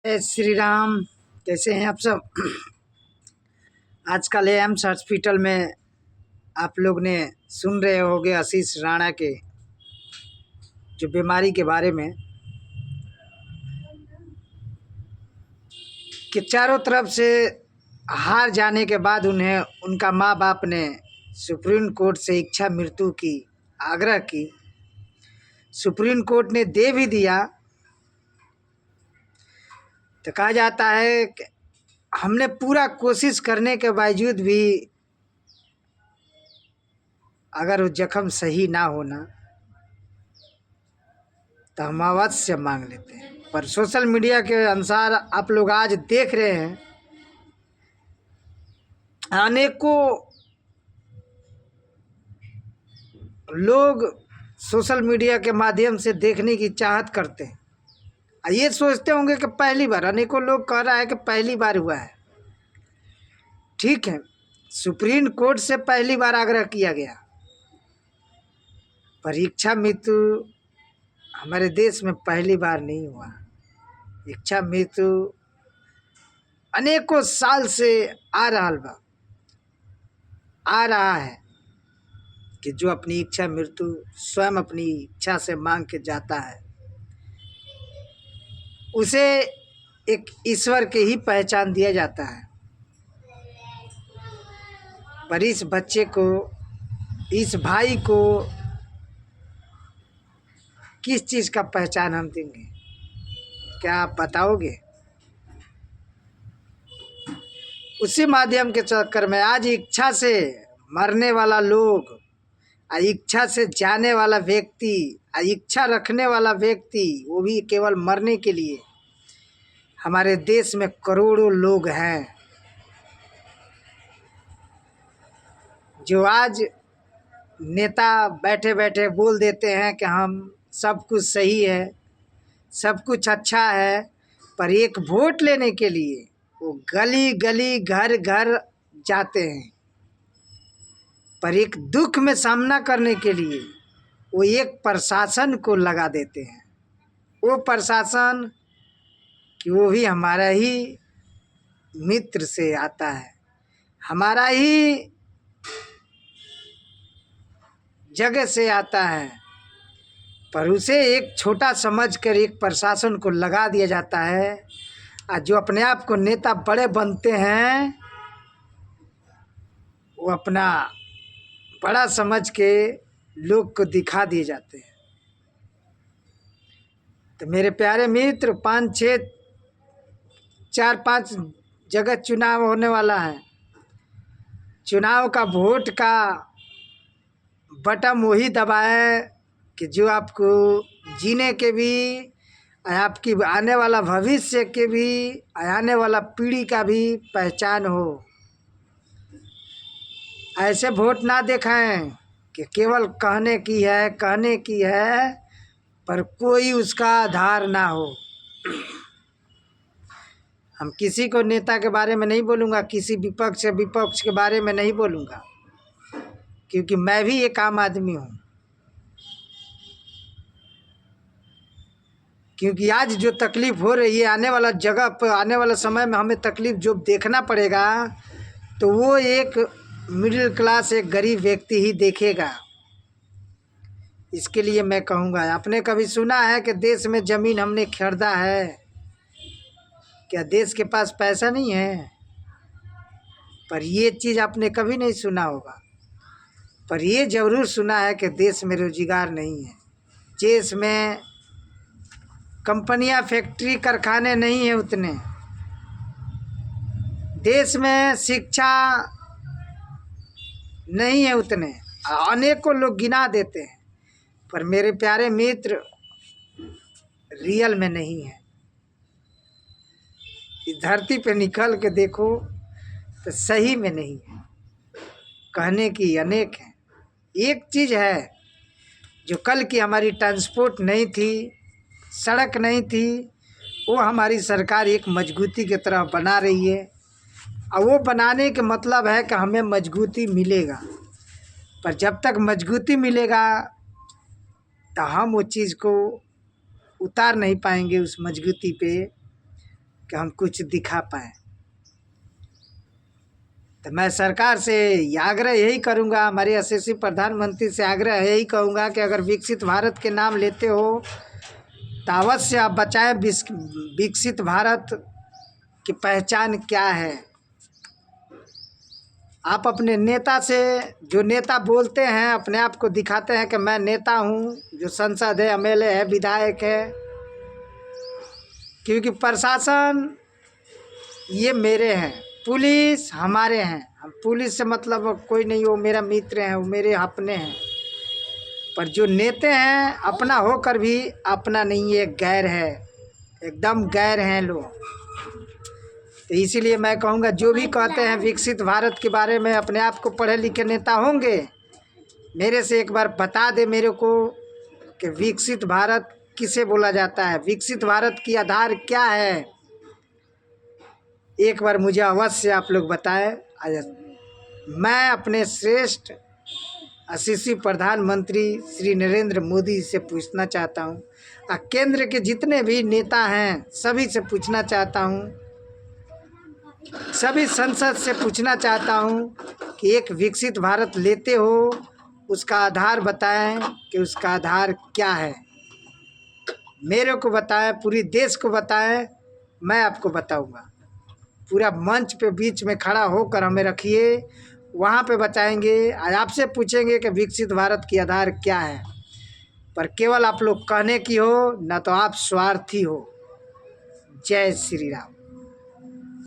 जय श्री राम। कैसे हैं आप सब? आजकल एम्स हॉस्पिटल में आप लोग ने सुन रहे होंगे आशीष राणा के जो बीमारी के बारे में कि चारों तरफ से हार जाने के बाद उन्हें उनका माँ बाप ने सुप्रीम कोर्ट से इच्छा मृत्यु की आग्रह की। सुप्रीम कोर्ट ने दे भी दिया। तो कहा जाता है कि हमने पूरा कोशिश करने के बावजूद भी अगर वो जख्म सही ना होना तो हम अवश्य मांग लेते हैं। पर सोशल मीडिया के अनुसार आप लोग आज देख रहे हैं अनेकों लोग सोशल मीडिया के माध्यम से देखने की चाहत करते हैं। ये सोचते होंगे कि पहली बार, अनेकों लोग कह रहा है कि पहली बार हुआ है। ठीक है, सुप्रीम कोर्ट से पहली बार आग्रह किया गया, पर इच्छा मृत्यु हमारे देश में पहली बार नहीं हुआ। इच्छा मृत्यु अनेकों साल से आ रहा है कि जो अपनी इच्छा मृत्यु स्वयं अपनी इच्छा से मांग के जाता है उसे एक ईश्वर के ही पहचान दिया जाता है। पर इस बच्चे को, इस भाई को किस चीज़ का पहचान हम देंगे? क्या आप बताओगे? उसी माध्यम के चक्कर में आज इच्छा से मरने वाला लोग, इच्छा से जाने वाला व्यक्ति, इच्छा रखने वाला व्यक्ति, वो भी केवल मरने के लिए, हमारे देश में करोड़ों लोग हैं जो आज नेता बैठे बैठे बोल देते हैं कि हम सब कुछ सही है, सब कुछ अच्छा है, पर एक वोट लेने के लिए वो गली गली घर घर जाते हैं। पर एक दुख में सामना करने के लिए वो एक प्रशासन को लगा देते हैं। वो प्रशासन कि वो भी हमारा ही मित्र से आता है, हमारा ही जगह से आता है, पर उसे एक छोटा समझकर एक प्रशासन को लगा दिया जाता है। और जो अपने आप को नेता बड़े बनते हैं वो अपना बड़ा समझ के लोग को दिखा दिए जाते हैं। तो मेरे प्यारे मित्र, 4-5 जगह चुनाव होने वाला है। चुनाव का वोट का बटन वही दबाएं कि जो आपको जीने के भी, आपकी आने वाला भविष्य के भी, आने वाला पीढ़ी का भी पहचान हो। ऐसे वोट ना दिखाएं कि केवल कहने की है पर कोई उसका आधार ना हो। हम किसी को नेता के बारे में नहीं बोलूँगा, किसी विपक्ष के बारे में नहीं बोलूँगा, क्योंकि मैं भी एक आम आदमी हूँ। क्योंकि आज जो तकलीफ़ हो रही है, आने वाला जगह पर, आने वाला समय में हमें तकलीफ़ जो देखना पड़ेगा तो वो एक मिडिल क्लास, एक गरीब व्यक्ति ही देखेगा। इसके लिए मैं कहूँगा, आपने कभी सुना है कि देश में ज़मीन हमने खरीदा है? क्या देश के पास पैसा नहीं है? पर ये चीज़ आपने कभी नहीं सुना होगा। पर ये ज़रूर सुना है कि देश में रोजगार नहीं है, देश में कंपनियां, फैक्ट्री, कारखाने नहीं है उतने, देश में शिक्षा नहीं है उतने। अनेकों लोग गिना देते हैं, पर मेरे प्यारे मित्र रियल में नहीं है। इस धरती पे निकल के देखो तो सही में नहीं है। कहने की अनेक है। एक चीज़ है जो कल की हमारी ट्रांसपोर्ट नहीं थी, सड़क नहीं थी, वो हमारी सरकार एक मजबूती की तरह बना रही है। और वो बनाने के मतलब है कि हमें मजबूती मिलेगा, पर जब तक मजबूती मिलेगा तो हम वो चीज़ को उतार नहीं पाएंगे उस मजबूती पे। कि हम कुछ दिखा पाएँ। तो मैं सरकार से आग्रह यही करूँगा, हमारे यशस्वी प्रधानमंत्री से आग्रह यही कहूँगा कि अगर विकसित भारत के नाम लेते हो तो अवश्य आप बताएं विकसित भारत की पहचान क्या है। आप अपने नेता से, जो नेता बोलते हैं अपने आप को दिखाते हैं कि मैं नेता हूँ, जो संसद है, एमएलए है, विधायक है, क्योंकि प्रशासन ये मेरे हैं, पुलिस हमारे हैं। हम पुलिस से मतलब कोई नहीं, वो मेरा मित्र है, वो मेरे अपने हैं। पर जो नेता हैं अपना होकर भी अपना नहीं है, गैर है, एकदम गैर हैं लोग। तो इसीलिए मैं कहूँगा जो भी कहते हैं विकसित भारत के बारे में, अपने आप को पढ़े लिखे नेता होंगे, मेरे से एक बार बता दे मेरे को कि विकसित भारत किसे बोला जाता है, विकसित भारत की आधार क्या है, एक बार मुझे अवश्य आप लोग बताएं। मैं अपने श्रेष्ठ यशस्वी प्रधानमंत्री श्री नरेंद्र मोदी से पूछना चाहता हूँ, केंद्र के जितने भी नेता हैं सभी से पूछना चाहता हूँ, सभी संसद से पूछना चाहता हूँ कि एक विकसित भारत लेते हो, उसका आधार बताएं कि उसका आधार क्या है। मेरे को बताएं, पूरी देश को बताएं, मैं आपको बताऊंगा। पूरा मंच पे बीच में खड़ा होकर हमें रखिए, वहाँ पे बताएंगे, आपसे पूछेंगे कि विकसित भारत की आधार क्या है। पर केवल आप लोग कहने की हो, ना तो आप स्वार्थी हो। जय श्री राम।